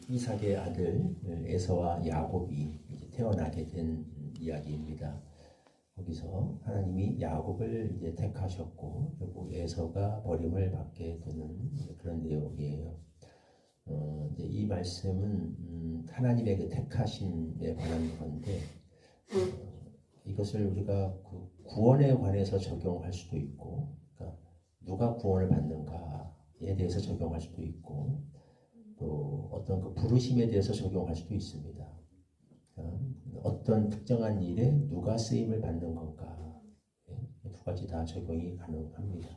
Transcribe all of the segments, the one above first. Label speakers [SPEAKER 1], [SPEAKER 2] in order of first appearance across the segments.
[SPEAKER 1] 이삭의 아들 에서와 야곱이 이제 태어나게 된 이야기입니다. 거기서 하나님이 야곱을 이제 택하셨고 결국 에서가 버림을 받게 되는 그런 내용이에요. 이제 이 말씀은 하나님의 그 택하심에 관한 건데 이것을 우리가 그 구원에 관해서 적용할 수도 있고, 그러니까 누가 구원을 받는가에 대해서 적용할 수도 있고, 또 어떤 그 부르심에 대해서 적용할 수도 있습니다. 그러니까 어떤 특정한 일에 누가 쓰임을 받는 건가, 두 가지 다 적용이 가능합니다.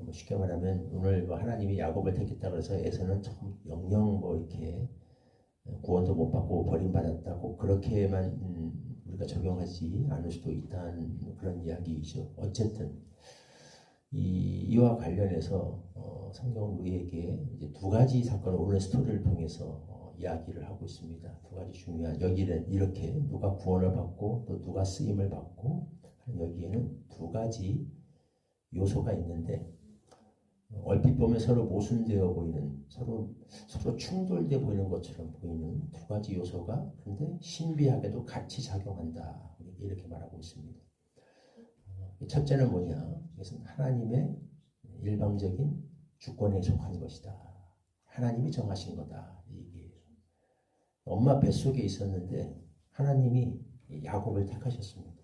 [SPEAKER 1] 뭐 쉽게 말하면 오늘 뭐 하나님이 야곱을 택했다 그래서 에서는 영영 뭐 이렇게 구원도 못 받고 버림받았다고 그렇게만 우리가 적용하지 않을 수도 있다는 그런 이야기이죠. 어쨌든 이와 관련해서 성경은 우리에게 이제 두 가지 사건을 오늘 스토리를 통해서 이야기를 하고 있습니다. 두 가지 중요한, 여기는 이렇게 누가 구원을 받고 또 누가 쓰임을 받고, 여기에는 두 가지 요소가 있는데 얼핏 보면 서로 모순되어 보이는, 서로 충돌돼 보이는 것처럼 보이는 두 가지 요소가 근데 신비하게도 같이 작용한다, 이렇게 말하고 있습니다. 첫째는 뭐냐? 이것은 하나님의 일방적인 주권에 속한 것이다. 하나님이 정하신 거다, 이 얘기예요. 엄마 뱃속에 있었는데 하나님이 야곱을 택하셨습니다.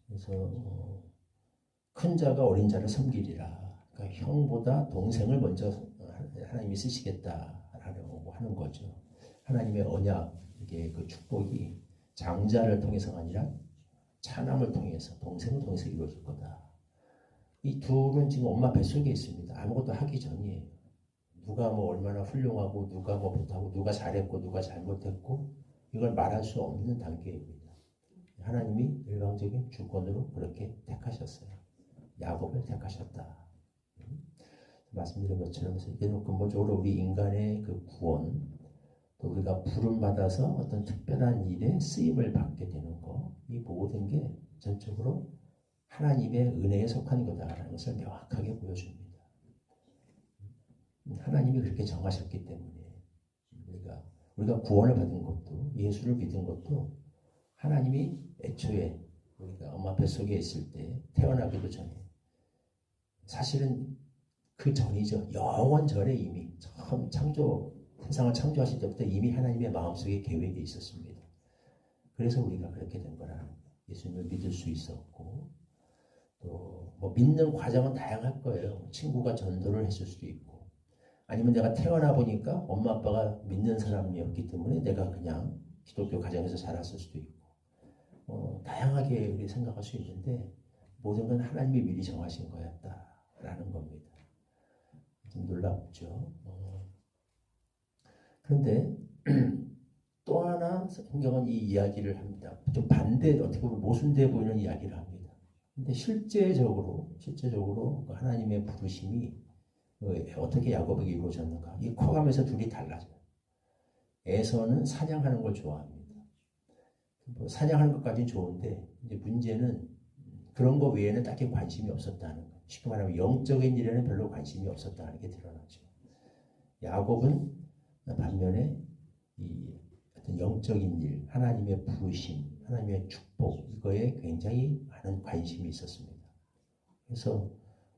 [SPEAKER 1] 그래서 큰 자가 어린 자를 섬기리라. 그러니까 형보다 동생을 먼저 하나님이 쓰시겠다라고 하는 거죠. 하나님의 언약, 이게 그 축복이 장자를 통해서가 아니라 차남을 통해서, 동생을 통해서 이루어질 거다. 이 둘은 지금 엄마 뱃속에 있습니다. 아무것도 하기 전이에요. 누가 뭐 얼마나 훌륭하고 누가 뭐 못하고 누가 잘했고 누가 잘못했고 이걸 말할 수 없는 단계입니다. 하나님이 일방적인 주권으로 그렇게 택하셨어요. 야곱을 택하셨다. 말씀드린 것처럼 이제는 근본적으로 우리 인간의 그 구원, 또 우리가 부름받아서 어떤 특별한 일에 쓰임을 받게 되는 거, 이 모든 게 전적으로 하나님의 은혜에 속한 거다라는 것을 명확하게 보여줍니다. 하나님이 그렇게 정하셨기 때문에 우리가 구원을 받은 것도, 예수를 믿은 것도 하나님이 애초에 우리가 엄마 뱃속에 있을 때, 태어나기도 전에, 사실은 그 전이죠. 영원 전에 이미 처음 세상을 창조하실 때부터 이미 하나님의 마음속에 계획이 있었습니다. 그래서 우리가 그렇게 된 거라는 거예요. 예수님을 믿을 수 있었고, 또 뭐 믿는 과정은 다양할 거예요. 친구가 전도를 했을 수도 있고, 아니면 내가 태어나 보니까 엄마 아빠가 믿는 사람이었기 때문에 내가 그냥 기독교 가정에서 자랐을 수도 있고, 다양하게 우리 생각할 수 있는데 모든 건 하나님이 미리 정하신 거였다라는 겁니다. 좀 놀랍죠. 그런데 또 하나 성경은 이 이야기를 합니다. 좀 반대, 어떻게 보면 모순돼 보이는 이야기를 합니다. 근데 실제적으로 하나님의 부르심이 어떻게 야곱에게 이루어졌는가? 이 커가면서 둘이 달라져요. 에서는 사냥하는 걸 좋아합니다. 사냥하는 것까지는 좋은데 이제 문제는 그런 거 외에는 딱히 관심이 없었다는 거예요. 쉽게 말하면 영적인 일에는 별로 관심이 없었다는 게 드러나죠. 야곱은 반면에 이 어떤 영적인 일, 하나님의 부르심, 하나님의 축복, 이거에 굉장히 많은 관심이 있었습니다. 그래서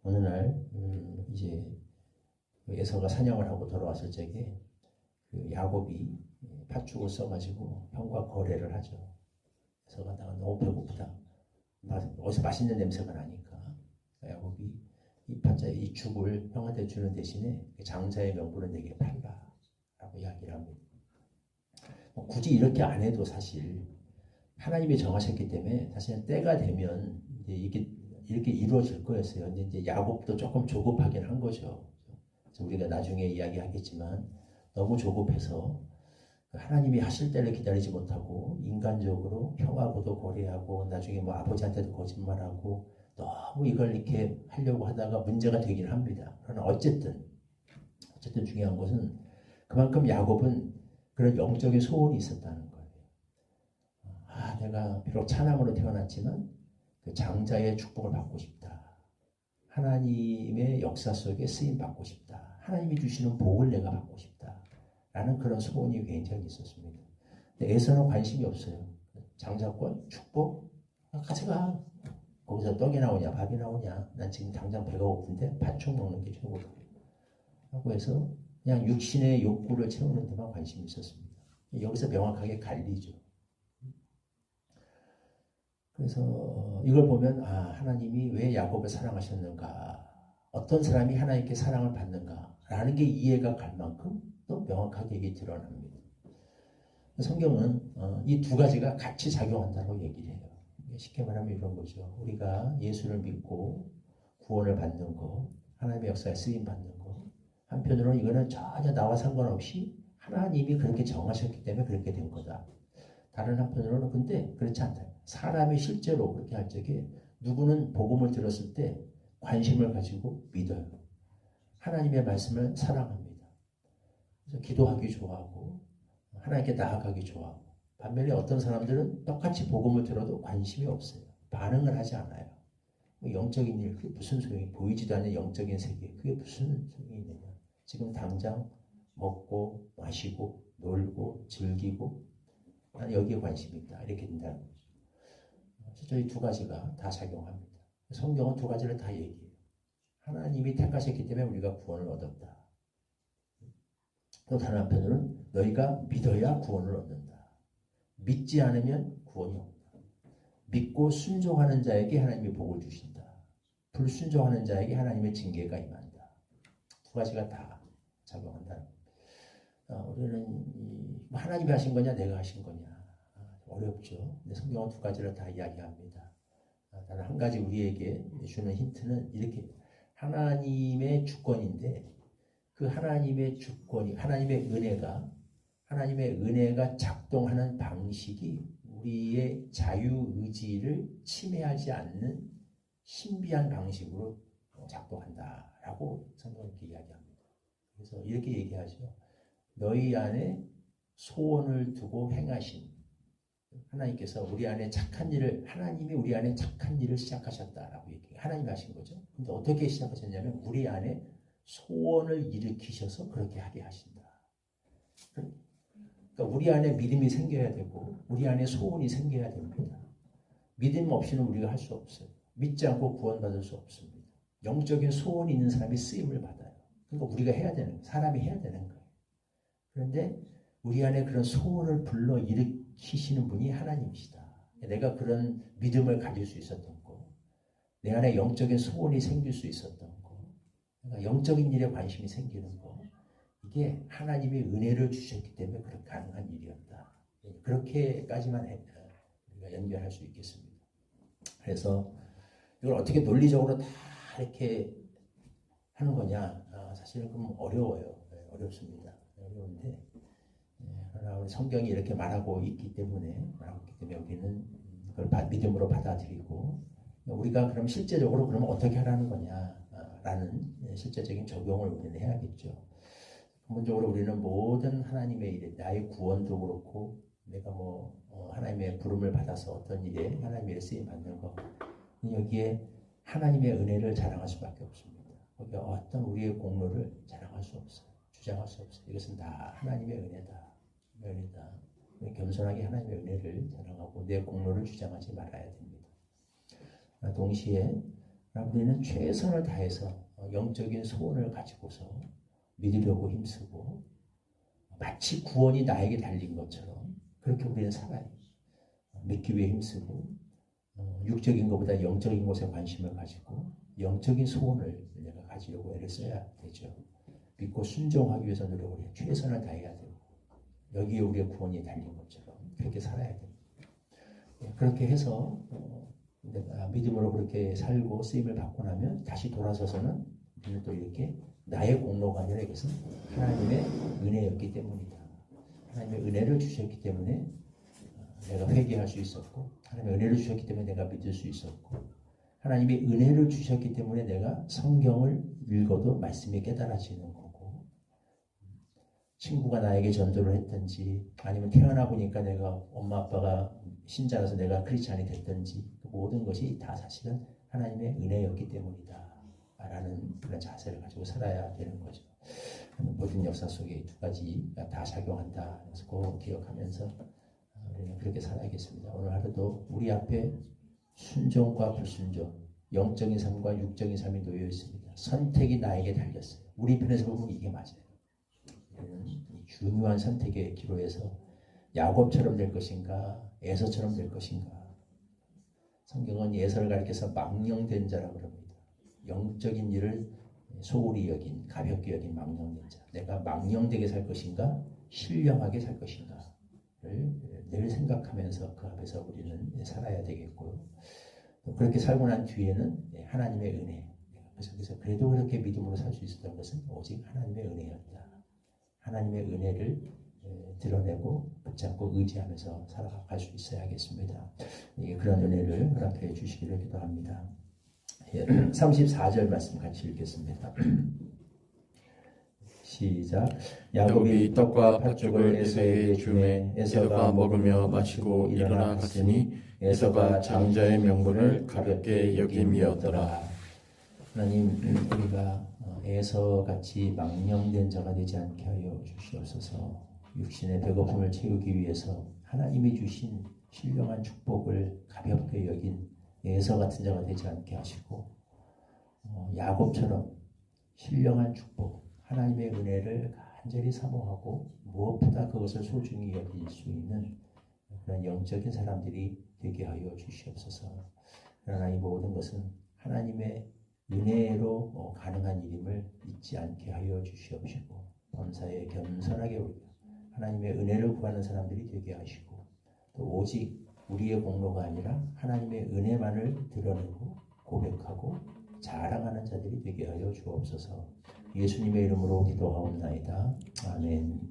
[SPEAKER 1] 어느 날 이제 에서가 사냥을 하고 돌아왔을 적에 그 야곱이 팥죽을 써가지고 형과 거래를 하죠. 에서가 나 너무 배고프다. 어디서 맛있는 냄새가 나니까 야곱이 이 죽을 형한테 주는 대신에 장자의 명분을 내게 팔라 라고 이야기를 합니다. 굳이 이렇게 안 해도 사실 하나님이 정하셨기 때문에 사실 때가 되면 이제 이렇게 이루어질 거였어요. 근데 이제 야곱도 조금 조급하긴 한 거죠. 우리가 나중에 이야기하겠지만 너무 조급해서 하나님이 하실 때를 기다리지 못하고 인간적으로 형하고도 거래하고 나중에 뭐 아버지한테도 거짓말하고 너무 이걸 이렇게 하려고 하다가 문제가 되긴 합니다. 그러나 어쨌든 중요한 것은 그만큼 야곱은 그런 영적인 소원이 있었다는 거예요. 내가 비록 차남으로 태어났지만 그 장자의 축복을 받고 싶다. 하나님의 역사 속에 쓰임 받고 싶다. 하나님이 주시는 복을 내가 받고 싶다. 라는 그런 소원이 굉장히 있었습니다. 근데 에서는 관심이 없어요. 장자권, 축복, 가져가. 거기서 떡이 나오냐, 밥이 나오냐. 난 지금 당장 배가 고픈데 반죽 먹는 게 최고다. 하고 해서 그냥 육신의 욕구를 채우는 데만 관심이 있었습니다. 여기서 명확하게 갈리죠. 그래서 이걸 보면 하나님이 왜 야곱을 사랑하셨는가, 어떤 사람이 하나님께 사랑을 받는가 라는 게 이해가 갈 만큼 또 명확하게 이게 드러납니다. 성경은 이 두 가지가 같이 작용한다고 얘기를 해요. 쉽게 말하면 이런 거죠. 우리가 예수를 믿고 구원을 받는 거, 하나님의 역사에 쓰임 받는 거, 한편으로는 이거는 전혀 나와 상관없이 하나님이 그렇게 정하셨기 때문에 그렇게 된 거다. 다른 한편으로는 근데 그렇지 않다. 사람이 실제로 그렇게 할 적에 누구는 복음을 들었을 때 관심을 가지고 믿어요. 하나님의 말씀을 사랑합니다. 그래서 기도하기 좋아하고 하나님께 나아가기 좋아하고, 반면에 어떤 사람들은 똑같이 복음을 들어도 관심이 없어요. 반응을 하지 않아요. 영적인 일, 그게 무슨 소용이, 보이지도 않는 영적인 세계, 그게 무슨 소용이 있느냐. 지금 당장 먹고 마시고 놀고 즐기고 나는 여기에 관심이 있다. 이렇게 된다는 거죠. 실제 이 두 가지가 다 작용합니다. 성경은 두 가지를 다 얘기해요. 하나님이 택하셨기 때문에 우리가 구원을 얻었다. 또 다른 한편으로는 너희가 믿어야 구원을 얻는다. 믿지 않으면 구원이 없다. 믿고 순종하는 자에게 하나님이 복을 주신다. 불순종하는 자에게 하나님의 징계가 임한다. 두 가지가 다 작용한다. 우리는 하나님이 하신 거냐 내가 하신 거냐 어렵죠. 근데 성경은 두 가지를 다 이야기합니다. 단 한 가지 우리에게 주는 힌트는 이렇게, 하나님의 주권인데 그 하나님의 주권이, 하나님의 은혜가 작동하는 방식이 우리의 자유의지를 침해하지 않는 신비한 방식으로 작동한다라고 성경은 이렇게 이야기합니다. 그래서 이렇게 얘기하죠. 너희 안에 소원을 두고 행하신 하나님께서 우리 안에 착한 일을, 하나님이 우리 안에 착한 일을 시작하셨다라고 얘기해요. 하나님이 하신 거죠. 근데 어떻게 시작하셨냐면 우리 안에 소원을 일으키셔서 그렇게 하게 하신다. 그러니까 우리 안에 믿음이 생겨야 되고 우리 안에 소원이 생겨야 됩니다. 믿음 없이는 우리가 할 수 없어요. 믿지 않고 구원받을 수 없습니다. 영적인 소원이 있는 사람이 쓰임을 받아요. 그러니까 우리가 해야 되는 거예요. 사람이 해야 되는 거예요. 그런데 우리 안에 그런 소원을 불러 일으키시는 분이 하나님이시다. 내가 그런 믿음을 가질 수 있었던 거, 내 안에 영적인 소원이 생길 수 있었던 거, 그러니까 영적인 일에 관심이 생기는 거, 이게 하나님이 은혜를 주셨기 때문에 그렇게 가능한 일이었다. 그렇게까지만 우리가 연결할 수 있겠습니다. 그래서 이걸 어떻게 논리적으로 다 이렇게 하는 거냐? 사실은 좀 어려워요. 어렵습니다. 어려운데, 그러나 우리 성경이 이렇게 말하고 있기 때문에 우리는 그걸 믿음으로 받아들이고, 우리가 그럼 실제적으로 그러면 어떻게 하라는 거냐라는 실제적인 적용을 우리는 해야겠죠. 근본적으로 우리는 모든 하나님의 일에, 나의 구원도 그렇고, 내가 하나님의 부름을 받아서 어떤 일에 하나님의 일에 쓰임 받는 거, 여기에 하나님의 은혜를 자랑할 수밖에 없습니다. 거기에 어떤 우리의 공로를 자랑할 수 없어요. 주장할 수 없어요. 이것은 다 하나님의 은혜다. 겸손하게 하나님의 은혜를 자랑하고 내 공로를 주장하지 말아야 됩니다. 동시에 우리는 최선을 다해서 영적인 소원을 가지고서 믿으려고 힘쓰고, 마치 구원이 나에게 달린 것처럼 그렇게 우리는 살아요. 믿기 위해 힘쓰고, 육적인 것보다 영적인 것에 관심을 가지고 영적인 소원을 내가 가지려고 애를 써야 되죠. 믿고 순종하기 위해서 노력을 해요. 최선을 다해야 되고, 여기에 우리의 구원이 달린 것처럼 그렇게 살아야 됩니다. 그렇게 해서 내가 믿음으로 그렇게 살고 쓰임을 받고 나면 다시 돌아서서는 우리는 또 이렇게 나의 공로가 아니라 이것은 하나님의 은혜였기 때문이다. 하나님의 은혜를 주셨기 때문에 내가 회개할 수 있었고, 하나님의 은혜를 주셨기 때문에 내가 믿을 수 있었고, 하나님의 은혜를 주셨기 때문에 내가 성경을 읽어도 말씀이 깨달아지는 거고, 친구가 나에게 전도를 했든지 아니면 태어나 보니까 내가 엄마 아빠가 신자라서 내가 크리스찬이 됐든지 그 모든 것이 다 사실은 하나님의 은혜였기 때문이다 라는 그런 자세를 가지고 살아야 되는 거죠. 모든 역사 속에 이 두 가지가 다 작용한다. 그래서 꼭 기억하면서 우리는 그렇게 살아야겠습니다. 오늘 하루도 우리 앞에 순종과 불순종, 영적인 삶과 육적인 삶이 놓여 있습니다. 선택이 나에게 달렸어요. 우리 편에서 보면 이게 맞아요. 우리는 이 중요한 선택의 기로에서 야곱처럼 될 것인가, 에서처럼 될 것인가. 성경은 에서를 가리켜서 망령된 자라고 합니다. 영적인 일을 소홀히 여긴, 가볍게 여긴 망령된 자. 내가 망령되게 살 것인가, 신령하게 살 것인가를 늘 생각하면서 그 앞에서 우리는 살아야 되겠고요. 그렇게 살고 난 뒤에는 하나님의 은혜. 그래서 그래도 그렇게 믿음으로 살 수 있었던 것은 오직 하나님의 은혜였다. 하나님의 은혜를 드러내고 붙잡고 의지하면서 살아갈 수 있어야겠습니다. 그런 은혜를 허락해 주시기를 기도합니다. 34절 말씀 같이 읽겠습니다. 시작. 야곱이 떡과 팥죽을 에서에게 주매 에서가 먹으며 마시고 일어나 갔으니 에서가 장자의 명분을 가볍게 여김이었더라. 하나님, 우리가 에서같이 망령된 자가 되지 않게 하여 주시옵소서. 육신의 배고픔을 채우기 위해서 하나님이 주신 신령한 축복을 가볍게 여긴 에서 같은 자가 되지 않게 하시고 야곱처럼 신령한 축복, 하나님의 은혜를 간절히 사모하고 무엇보다 그것을 소중히 여길 수 있는 그런 영적인 사람들이 되게 하여 주시옵소서. 그러나 이 모든 것은 하나님의 은혜로 가능한 일임을 잊지 않게 하여 주시옵시고 범사에 겸손하게 우리가 하나님의 은혜를 구하는 사람들이 되게 하시고 또 오직 우리의 공로가 아니라 하나님의 은혜만을 드러내고 고백하고 자랑하는 자들이 되게 하여 주옵소서. 예수님의 이름으로 기도하옵나이다. 아멘.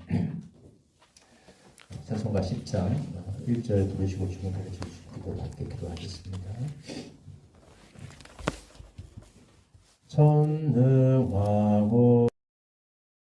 [SPEAKER 1] 찬송가 10장 1절 부르시고 주님 가르쳐 주시기도 함께 기도하겠습니다. 전능하고